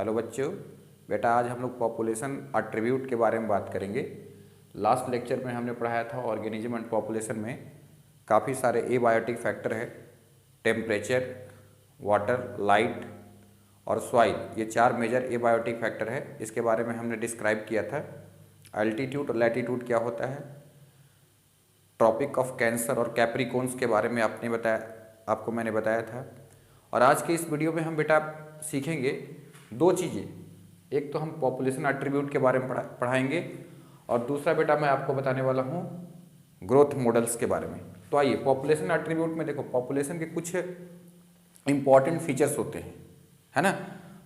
Hello बच्चों, बेटा आज हम लोग पॉपुलेशन एट्रीब्यूट के बारे में बात करेंगे। लास्ट लेक्चर में हमने पढ़ाया था ऑर्गेनिज्म एंड पॉपुलेशन में काफ़ी सारे एबायोटिक फैक्टर है। टेम्परेचर, वाटर, लाइट और सॉइल, ये 4 मेजर एबायोटिक फैक्टर है। इसके बारे में हमने डिस्क्राइब किया था। अल्टीट्यूड और लैटीट्यूड क्या होता है, ट्रॉपिक ऑफ कैंसर और कैप्रिकॉन्स के बारे में आपको मैंने बताया था। और आज के इस वीडियो में हम बेटा सीखेंगे 2 चीज़ें। एक तो हम पॉपुलेशन एट्रीब्यूट के बारे में पढ़ाएंगे और दूसरा बेटा मैं आपको बताने वाला हूँ ग्रोथ मॉडल्स के बारे में। तो आइए, पॉपुलेशन एट्रीब्यूट में देखो, पॉपुलेशन के कुछ इंपॉर्टेंट फीचर्स होते हैं, है ना।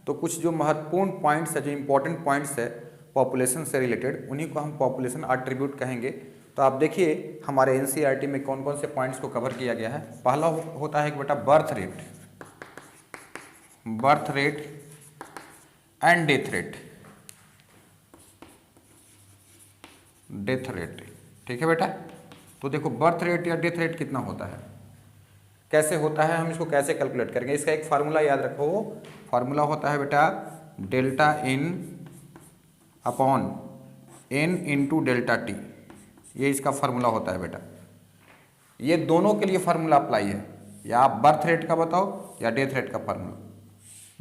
तो कुछ जो महत्वपूर्ण पॉइंट्स है, जो इंपॉर्टेंट पॉइंट्स है पॉपुलेशन से रिलेटेड, उन्हीं को हम पॉपुलेशन एट्रीब्यूट कहेंगे। तो आप देखिए हमारे एनसीईआरटी में कौन कौन से पॉइंट्स को कवर किया गया है। पहला होता है कि बेटा birth rate and death rate. ठीक है बेटा। तो देखो बर्थ रेट या डेथ रेट कितना होता है, कैसे होता है, हम इसको कैसे कैलकुलेट करेंगे। इसका एक फार्मूला याद रखो। फार्मूला होता है बेटा delta N upon N into delta T. ये इसका फार्मूला होता है बेटा। ये दोनों के लिए फार्मूला अप्लाई है, या आप बर्थ रेट का बताओ या डेथ रेट का फार्मूला,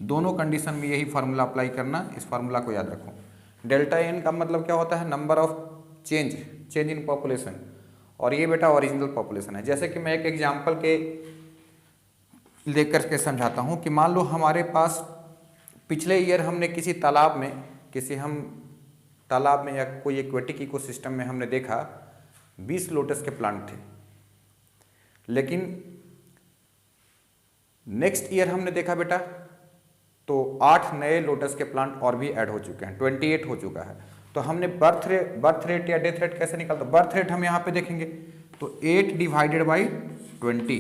दोनों कंडीशन में यही फार्मूला अप्लाई करना। इस फार्मूला को याद रखो। डेल्टा एन का मतलब क्या होता है, number of change in population, और ये बेटा ओरिजिनल पॉपुलेशन है। जैसे कि मैं एक एग्जांपल के लेकर के समझाता हूँ कि मान लो हमारे पास पिछले ईयर हमने किसी तालाब में या कोई एक्वेटिक इकोसिस्टम में हमने देखा 20 लोटस के प्लांट थे, लेकिन नेक्स्ट ईयर हमने देखा बेटा तो 8 नए लोटस के प्लांट और भी ऐड हो चुके हैं, 28 हो चुका है। तो हमने बर्थ रेट या डेथ रेट कैसे निकालते, बर्थ रेट हम यहाँ पे देखेंगे तो 8 डिवाइडेड बाई 20,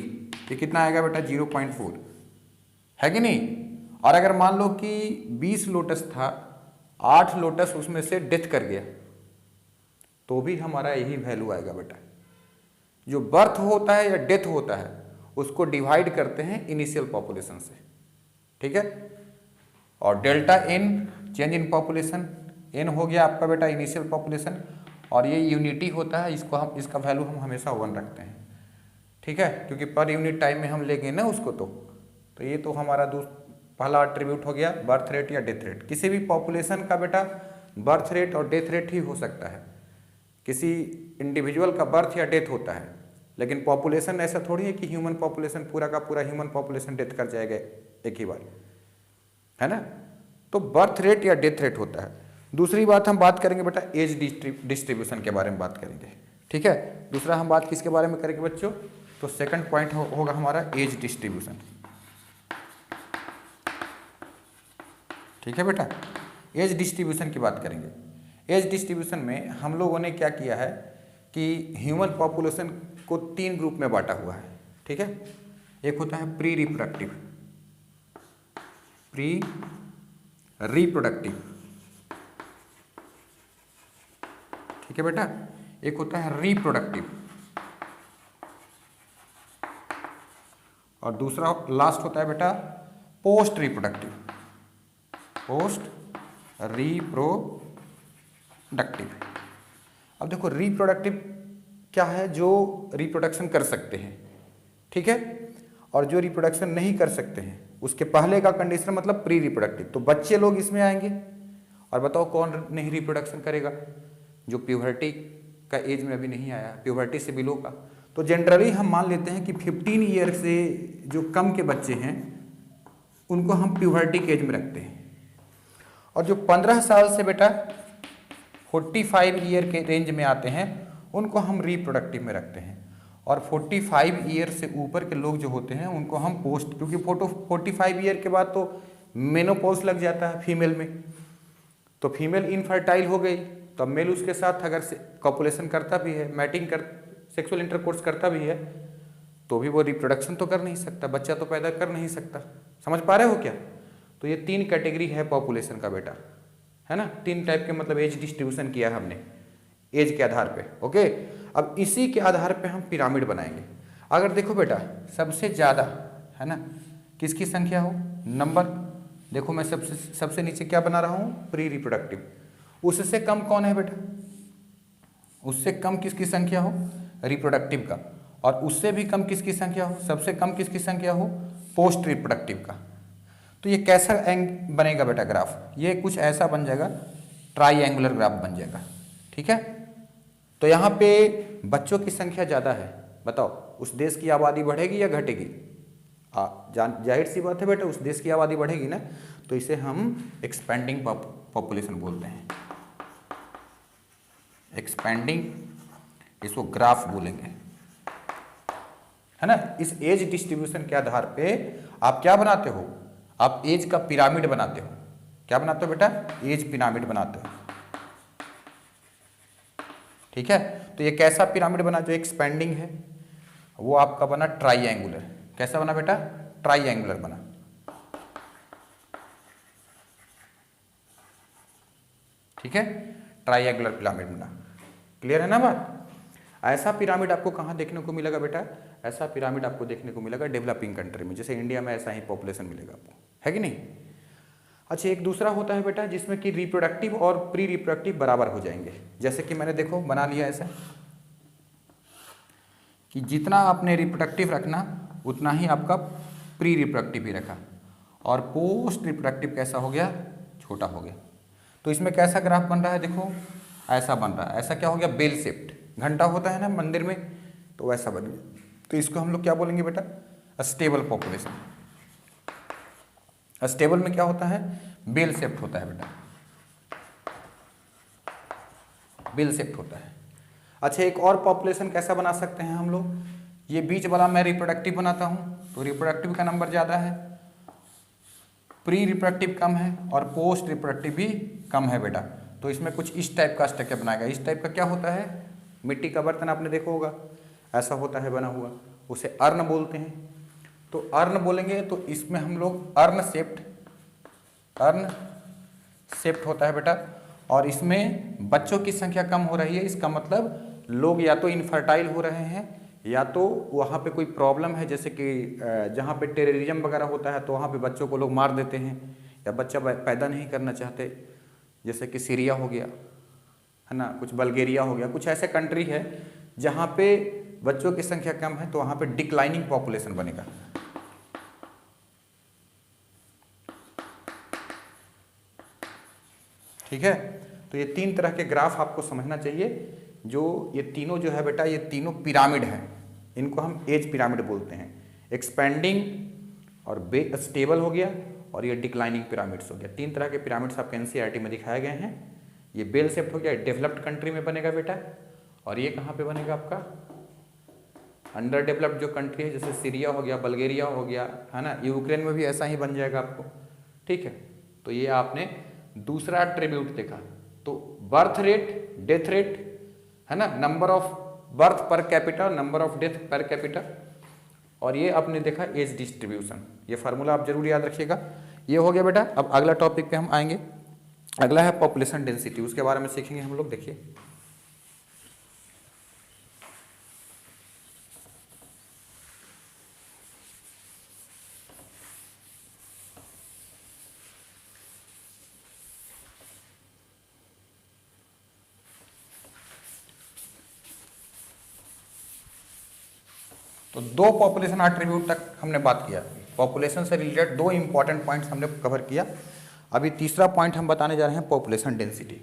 ये कितना आएगा बेटा 0.4, है कि नहीं। और अगर मान लो कि 20 लोटस था, 8 लोटस उसमें से डेथ कर गया, तो भी हमारा यही वैल्यू आएगा बेटा। जो बर्थ होता है या डेथ होता है उसको डिवाइड करते हैं इनिशियल पॉपुलेशन से, ठीक है। और delta N change in population, N हो गया आपका बेटा इनिशियल पॉपुलेशन, और ये यूनिटी होता है, इसका वैल्यू हम हमेशा 1 रखते हैं, ठीक है, क्योंकि पर यूनिट टाइम में हम लेंगे ना उसको। तो ये तो हमारा पहला एट्रीब्यूट हो गया बर्थ रेट या डेथ रेट। किसी भी पॉपुलेशन का बेटा बर्थ रेट और डेथ रेट ही हो सकता है। किसी इंडिविजुअल का बर्थ या डेथ होता है, लेकिन पॉपुलेशन ऐसा थोड़ी है कि ह्यूमन पॉपुलेशन पूरा का पूरा ह्यूमन पॉपुलेशन डेथ कर जाएगा एक ही बार, है ना। तो बर्थ रेट या डेथ रेट होता है। दूसरी बात हम बात करेंगे बेटा एज डिस्ट्रीब्यूशन के बारे में बात करेंगे, ठीक है। दूसरा हम बात किसके बारे में करेंगे बच्चों, तो सेकंड पॉइंट होगा हमारा एज डिस्ट्रीब्यूशन, ठीक है बेटा। एज डिस्ट्रीब्यूशन की बात करेंगे। एज डिस्ट्रीब्यूशन में हम लोगों ने क्या किया है कि ह्यूमन पॉपुलेशन को 3 ग्रुप में बांटा हुआ है, ठीक है। एक होता है प्री रिप्रोडक्टिव, ठीक है बेटा। एक होता है रिप्रोडक्टिव, और दूसरा लास्ट होता है बेटा पोस्ट रिप्रोडक्टिव। अब देखो रिप्रोडक्टिव क्या है, जो रिप्रोडक्शन कर सकते हैं, ठीक है, और जो रिप्रोडक्शन नहीं कर सकते हैं उसके पहले का कंडीशन मतलब प्री रिप्रोडक्टिव। तो बच्चे लोग इसमें आएंगे, और बताओ कौन नहीं रिप्रोडक्शन करेगा, जो प्यूबर्टी का एज में अभी नहीं आया, प्यूबर्टी से बिलो का। तो जनरली हम मान लेते हैं कि 15 ईयर से जो कम के बच्चे हैं उनको हम प्यूबर्टी के एज में रखते हैं, और जो 15 साल से बेटा 45 ईयर के रेंज में आते हैं उनको हम रिप्रोडक्टिव में रखते हैं, और 45 ईयर से ऊपर के लोग जो होते हैं उनको हम पोस्ट, क्योंकि 45 ईयर के बाद तो मेनोपॉज लग जाता है फीमेल में, तो फीमेल इनफर्टाइल हो गई, तो मेल उसके साथ अगर कॉपुलेशन करता भी है, सेक्सुअल इंटरकोर्स करता भी है, तो भी वो रिप्रोडक्शन तो कर नहीं सकता, बच्चा तो पैदा कर नहीं सकता। समझ पा रहे हो क्या। तो ये 3 कैटेगरी है पॉपुलेशन का बेटा, है ना। 3 टाइप के मतलब एज डिस्ट्रीब्यूशन किया हमने एज के आधार पे, ओके। अब इसी के आधार पे हम पिरामिड बनाएंगे। अगर देखो बेटा सबसे ज़्यादा, है ना, किसकी संख्या हो, नंबर देखो मैं सबसे नीचे क्या बना रहा हूँ, प्री रिप्रोडक्टिव। उससे कम कौन है बेटा, उससे कम किसकी संख्या हो, रिप्रोडक्टिव का। और उससे भी कम किसकी संख्या हो, सबसे कम किसकी संख्या हो, पोस्ट रिप्रोडक्टिव का। तो ये कैसा बनेगा बेटा ग्राफ, ये कुछ ऐसा बन जाएगा, ट्राईएंगुलर ग्राफ बन जाएगा। ठीक है, तो यहाँ पे बच्चों की संख्या ज़्यादा है, बताओ उस देश की आबादी बढ़ेगी या घटेगी? जाहिर सी बात है बेटा, उस देश की आबादी बढ़ेगी ना, तो इसे हम एक्सपेंडिंग पॉपुलेशन बोलते हैं, एक्सपेंडिंग, इसको ग्राफ बोलेंगे, है ना। इस एज डिस्ट्रीब्यूशन के आधार पे आप क्या बनाते हो, आप एज का पिरामिड बनाते हो। क्या बनाते हो बेटा, एज पिरामिड बनाते हो। ठीक है, तो ये कैसा पिरामिड बना, जो एक्सपेंडिंग है वो आपका बना ट्राईएंगुलर। कैसा बना बेटा, ट्राईएंगुलर बना। ठीक है, ट्राईएंगुलर पिरामिड बना। क्लियर है ना बात। ऐसा पिरामिड आपको कहाँ देखने को मिलेगा बेटा, ऐसा पिरामिड आपको देखने को मिलेगा डेवलपिंग कंट्री में, जैसे इंडिया में ऐसा ही पॉपुलेशन मिलेगा आपको, है कि नहीं। अच्छा, एक दूसरा होता है बेटा जिसमें कि रिप्रोडक्टिव और प्री रिप्रोडक्टिव बराबर हो जाएंगे। जैसे कि मैंने देखो बना लिया ऐसा कि जितना आपने रिप्रोडक्टिव रखना उतना ही आपका प्री रिप्रोडक्टिव भी रखा, और पोस्ट रिप्रोडक्टिव कैसा हो गया, छोटा हो गया। तो इसमें कैसा ग्राफ बन रहा है, देखो ऐसा बन रहा है। ऐसा क्या हो गया, बेल शेप्ड, घंटा होता है ना मंदिर में, तो वैसा बन गया। तो इसको हम लोग क्या बोलेंगे बेटा, स्टेबल पॉपुलेशन। स्टेबल में क्या होता है, बेल शेप्ड होता है बेटा, बेल शेप्ड होता है। अच्छा, एक और पॉपुलेशन कैसा बना सकते हैं हम लोग, ये बीच वाला मैं रिप्रोडक्टिव बनाता हूँ, तो रिप्रोडक्टिव का नंबर ज़्यादा है, प्री रिप्रोडक्टिव कम है, और पोस्ट रिप्रोडक्टिव भी कम है बेटा। तो इसमें कुछ इस टाइप का स्ट्रक्चर बनाएगा। इस टाइप का क्या होता है, मिट्टी का बर्तन आपने देखा होगा, ऐसा होता है बना हुआ, उसे अर्न बोलते हैं। तो अर्न बोलेंगे तो इसमें हम लोग अर्न शेप्ड होता है बेटा। और इसमें बच्चों की संख्या कम हो रही है, इसका मतलब लोग या तो इनफर्टाइल हो रहे हैं, या तो वहाँ पे कोई प्रॉब्लम है, जैसे कि जहाँ पे टेररिज्म वगैरह होता है तो वहाँ पे बच्चों को लोग मार देते हैं, या बच्चा पैदा नहीं करना चाहते, जैसे कि सीरिया हो गया, है ना, कुछ बल्गेरिया हो गया, कुछ ऐसे कंट्री है जहाँ पे बच्चों की संख्या कम है, तो वहाँ पे डिक्लाइनिंग पॉपुलेशन बनेगा। ठीक है, तो ये तीन तरह के ग्राफ आपको समझना चाहिए। जो ये तीनों जो है बेटा, ये तीनों पिरामिड हैं, इनको हम एज पिरामिड बोलते हैं। एक्सपेंडिंग और स्टेबल हो गया, और ये डिक्लाइनिंग पिरामिड्स हो गया। तीन तरह के पिरामिड्स आपके एनसीईआरटी में दिखाए गए हैं। ये बेल शेप्ड हो गया, डेवलप्ड कंट्री में बनेगा बेटा, और ये कहाँ पे बनेगा आपका, अंडर डेवलप्ड जो कंट्री है, जैसे सीरिया हो गया, बल्गेरिया हो गया, है ना, यूक्रेन में भी ऐसा ही बन जाएगा आपको। ठीक है, तो ये आपने दूसरा एट्रीब्यूट देखा। तो बर्थ रेट, डेथ रेट, है ना, number of birth per capita, number of death per capita, और ये आपने देखा एज डिस्ट्रीब्यूशन। ये फार्मूला आप जरूर याद रखिएगा। ये हो गया बेटा। अब अगला टॉपिक पे हम आएंगे, अगला है पॉपुलेशन डेंसिटी, उसके बारे में सीखेंगे हम लोग। देखिए तो दो पॉपुलेशन एट्रीब्यूट तक हमने बात किया, पॉपुलेशन से रिलेटेड दो इंपॉर्टेंट पॉइंट्स हमने कवर किया। अभी तीसरा पॉइंट हम बताने जा रहे हैं पॉपुलेशन डेंसिटी,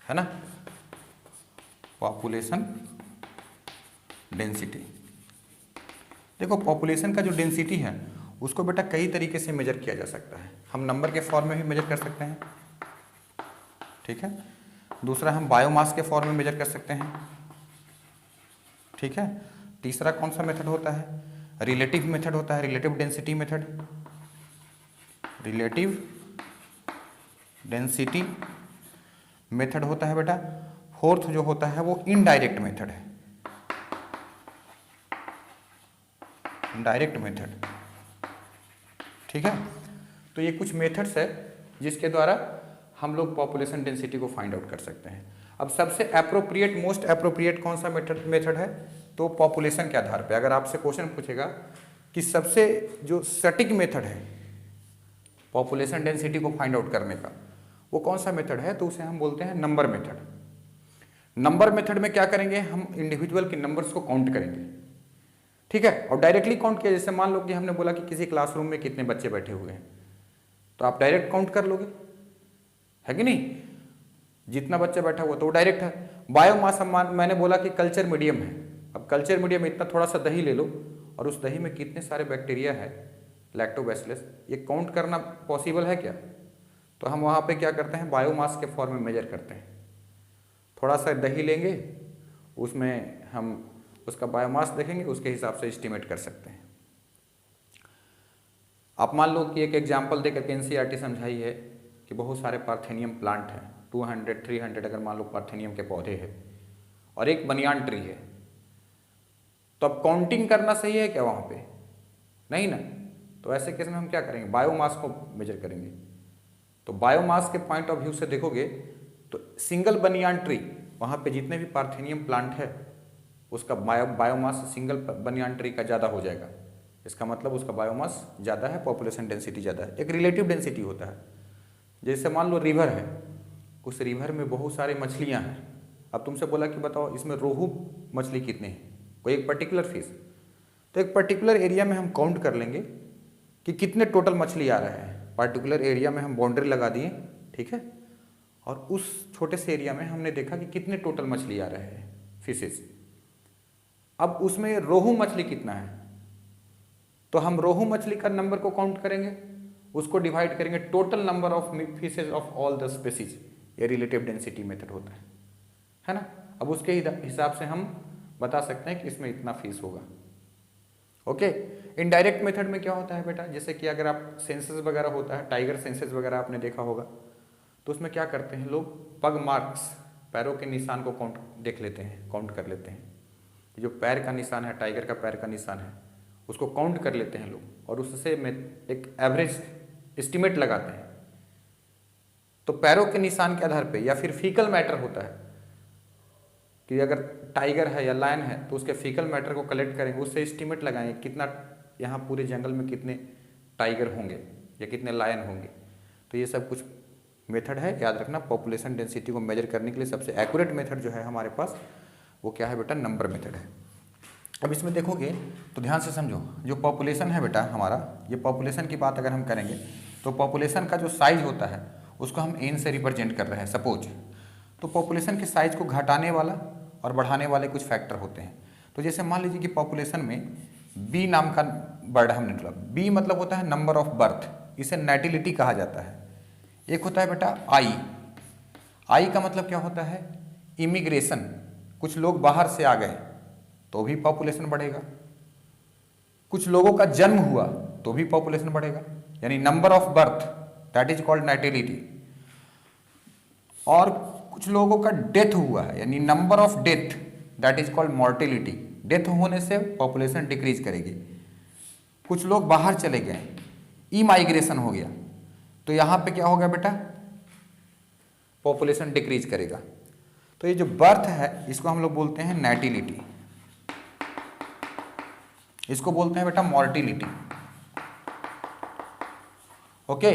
है ना, पॉपुलेशन डेंसिटी। देखो पॉपुलेशन का जो डेंसिटी है उसको बेटा कई तरीके से मेजर किया जा सकता है। हम नंबर के फॉर्म में भी मेजर कर सकते हैं, ठीक है। दूसरा हम बायोमास के फॉर्म में मेजर कर सकते हैं, ठीक है। तीसरा कौन सा मेथड होता है, रिलेटिव मेथड होता है, relative density method, relative density method होता है बेटा। फोर्थ जो होता है वो इनडायरेक्ट मेथड है, इनडायरेक्ट मेथड, ठीक है। तो ये कुछ मेथड्स है जिसके द्वारा हम लोग पॉपुलेशन डेंसिटी को फाइंड आउट कर सकते हैं। अब सबसे एप्रोप्रिएट, मोस्ट एप्रोप्रिएट कौन सा मेथड है, तो पॉपुलेशन के आधार पे अगर आपसे क्वेश्चन पूछेगा कि सबसे जो सटीक मेथड है पॉपुलेशन डेंसिटी को फाइंड आउट करने का। वो कौन सा मेथड है? तो उसे हम बोलते हैं नंबर मेथड। नंबर मेथड में क्या करेंगे, हम इंडिविजुअल के नंबर्स को काउंट करेंगे, ठीक है, और डायरेक्टली काउंट किया। जैसे मान लो कि हमने बोला कि किसी क्लासरूम में कितने बच्चे बैठे हुए हैं, तो आप डायरेक्ट काउंट कर लोगे, है कि नहीं? जितना बच्चा बैठा हुआ तो वो डायरेक्ट है। बायोमास मैंने बोला कि कल्चर मीडियम है। अब कल्चर मीडियम में इतना थोड़ा सा दही ले लो और उस दही में कितने सारे बैक्टीरिया है, लैक्टोबैसिलस, ये काउंट करना पॉसिबल है क्या? तो हम वहाँ पे क्या करते हैं, बायोमास के फॉर्म में मेजर करते हैं। थोड़ा सा दही लेंगे, उसमें हम उसका बायोमास देखेंगे, उसके हिसाब से एस्टिमेट कर सकते हैं। आप मान लो कि एक एग्जाम्पल देकर के एनसीईआरटी समझाई है कि बहुत सारे पार्थेनियम प्लांट हैं, 200-300 अगर मान लो पार्थेनियम के पौधे हैं और एक बनियान ट्री है, तो अब काउंटिंग करना सही है क्या वहाँ पे? नहीं ना। तो ऐसे केस में हम क्या करेंगे, बायोमास को मेजर करेंगे। तो बायोमास के पॉइंट ऑफ व्यू से देखोगे तो सिंगल बनियान ट्री, वहाँ पे जितने भी पार्थेनियम प्लांट है उसका बायोमास सिंगल बनियान ट्री का ज़्यादा हो जाएगा। इसका मतलब उसका बायोमास ज़्यादा है, पॉपुलेशन डेंसिटी ज़्यादा है। एक रिलेटिव डेंसिटी होता है। जैसे मान लो रिवर है, उस रिवर में बहुत सारे मछलियाँ हैं। अब तुमसे बोला कि बताओ इसमें रोहू मछली कितने हैं, कोई एक पर्टिकुलर फिश, तो एक पर्टिकुलर एरिया में हम काउंट कर लेंगे कि कितने टोटल मछली आ रहे हैं। पर्टिकुलर एरिया में हम बाउंड्री लगा दिए, ठीक है, और उस छोटे से एरिया में हमने देखा कि कितने टोटल मछली आ रहे हैं, फिशेस। अब उसमें रोहू मछली कितना है, तो हम रोहू मछली का नंबर को काउंट करेंगे, उसको डिवाइड करेंगे total number of fishes of all the species. ये रिलेटिव डेंसिटी मेथड होता है ना। अब उसके हिसाब से हम बता सकते हैं कि इसमें इतना फिश होगा। ओके। इनडायरेक्ट मेथड में क्या होता है बेटा, जैसे कि अगर आप सेंसस वगैरह होता है, टाइगर सेंसस वगैरह आपने देखा होगा, तो उसमें क्या करते हैं लोग, पग मार्क्स, पैरों के निशान को काउंट देख लेते हैं, काउंट कर लेते हैं। जो पैर का निशान है, टाइगर का पैर का निशान है, उसको काउंट कर लेते हैं लोग और उससे में एक एवरेज एस्टिमेट लगाते हैं। तो पैरों के निशान के आधार पे या फिर फीकल मैटर होता है कि अगर टाइगर है या लायन है तो उसके फीकल मैटर को कलेक्ट करेंगे, उससे एस्टिमेट लगाएंगे कितना यहाँ पूरे जंगल में कितने टाइगर होंगे या कितने लायन होंगे। तो ये सब कुछ मेथड है, याद रखना। पॉपुलेशन डेंसिटी को मेजर करने के लिए सबसे एक्यूरेट मेथड जो है हमारे पास वो क्या है बेटा, नंबर मेथड है। अब इसमें देखोगे तो ध्यान से समझो, जो पॉपुलेशन है बेटा हमारा, ये पॉपुलेशन की बात अगर हम करेंगे तो पॉपुलेशन का जो साइज होता है उसको हम एन से रिप्रेजेंट कर रहे हैं सपोज। तो पॉपुलेशन के साइज को घटाने वाला और बढ़ाने वाले कुछ फैक्टर होते हैं। तो जैसे मान लीजिए कि पॉपुलेशन में बी नाम का वर्ड हमने लिया। बी मतलब होता है नंबर ऑफ बर्थ, इसे नेटिलिटी कहा जाता है। एक होता है बेटा आई। आई का मतलब क्या होता है, इमिग्रेशन, कुछ लोग बाहर से आ गए तो भी पॉपुलेशन बढ़ेगा। कुछ लोगों का जन्म हुआ तो भी पॉपुलेशन बढ़ेगा, यानी number of birth that is called natality. और कुछ लोगों का डेथ हुआ है यानी number of death that is called mortality. Death होने से पॉपुलेशन डिक्रीज करेगी। कुछ लोग बाहर चले गए, ई माइग्रेशन हो गया, तो यहां पे क्या होगा बेटा, पॉपुलेशन डिक्रीज करेगा। तो ये जो बर्थ है इसको हम लोग बोलते हैं नेटिलिटी, इसको बोलते हैं बेटा मॉर्टिलिटी। ओके।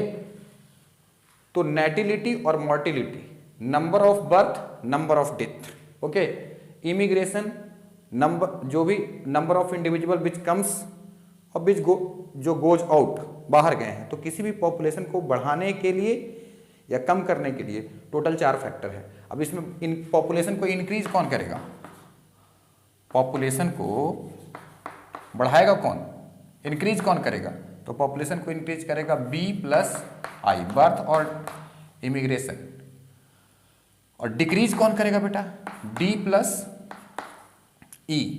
तो नेटिलिटी और mortality, number of birth, number of death. Okay. Immigration, number, जो भी number of individual which comes और विच जो गोज आउट, बाहर गए हैं। तो किसी भी पॉपुलेशन को बढ़ाने के लिए या कम करने के लिए टोटल 4 फैक्टर है। अब इसमें इन पॉपुलेशन को इंक्रीज कौन करेगा, पॉपुलेशन को बढ़ाएगा कौन, इंक्रीज कौन करेगा, तो पॉपुलेशन को इंक्रीज करेगा बी प्लस आई, बर्थ और इमिग्रेशन। और डिक्रीज कौन करेगा बेटा, डी प्लस ई।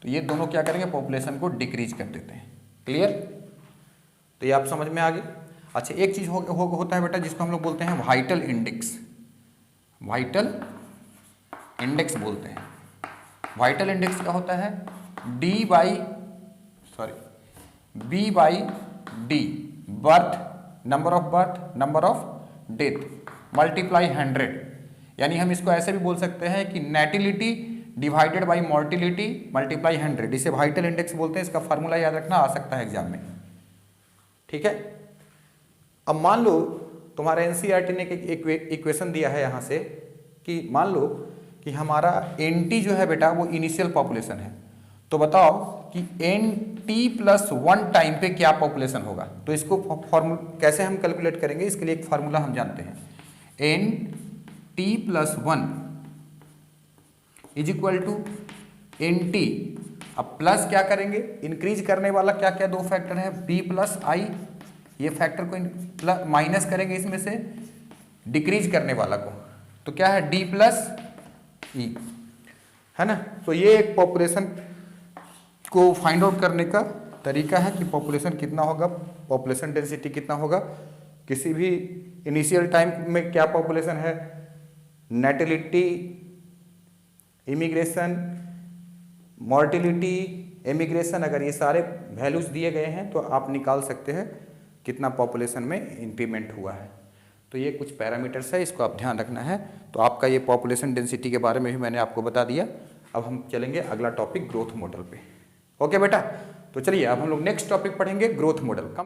तो ये दोनों क्या करेंगे, पॉपुलेशन को डिक्रीज कर देते हैं। क्लियर। तो ये आप समझ में आ गई। अच्छा, एक चीज होता है बेटा जिसको हम लोग बोलते हैं वाइटल इंडेक्स। वाइटल इंडेक्स बोलते हैं। वाइटल इंडेक्स क्या होता है, B by D, birth, number of birth, number of death multiply 100। यानी हम इसको ऐसे भी बोल सकते हैं कि नेटिलिटी डिवाइडेड बाई मॉर्टिलिटी मल्टीप्लाई 100, इसे वाइटल इंडेक्स बोलते हैं। इसका फार्मूला याद रखना, आ सकता है एग्जाम में, ठीक है। अब मान लो तुम्हारा एनसीईआरटी ने एक इक्वेशन दिया है यहाँ से कि मान लो कि हमारा एनटी जो है बेटा वो इनिशियल पॉपुलेशन है, तो बताओ कि एनटी प्लस 1 टाइम पे क्या पॉपुलेशन होगा। तो इसको फॉर्मूला कैसे हम कैलकुलेट करेंगे, इसके लिए एक फार्मूला हम जानते हैं, N T plus 1 is equal to N T. अब प्लस क्या करेंगे, इंक्रीज करने वाला क्या क्या दो फैक्टर है, बी प्लस आई, ये फैक्टर को माइनस करेंगे इसमें से डिक्रीज करने वाला को, तो क्या है डी प्लस ई, है ना। तो ये एक पॉपुलेशन को फाइंड आउट करने का तरीका है कि पॉपुलेशन कितना होगा, पॉपुलेशन डेंसिटी कितना होगा, किसी भी इनिशियल टाइम में क्या पॉपुलेशन है, नेटिलिटी, इमिग्रेशन, मॉर्टिलिटी, इमिग्रेशन, अगर ये सारे वैल्यूज दिए गए हैं तो आप निकाल सकते हैं कितना पॉपुलेशन में इंक्रीमेंट हुआ है। तो ये कुछ पैरामीटर्स है, इसको आप ध्यान रखना है। तो आपका ये पॉपुलेशन डेंसिटी के बारे में भी मैंने आपको बता दिया। अब हम चलेंगे अगला टॉपिक ग्रोथ मॉडल पे। ओके बेटा, तो चलिए अब हम लोग नेक्स्ट टॉपिक पढ़ेंगे ग्रोथ मॉडल।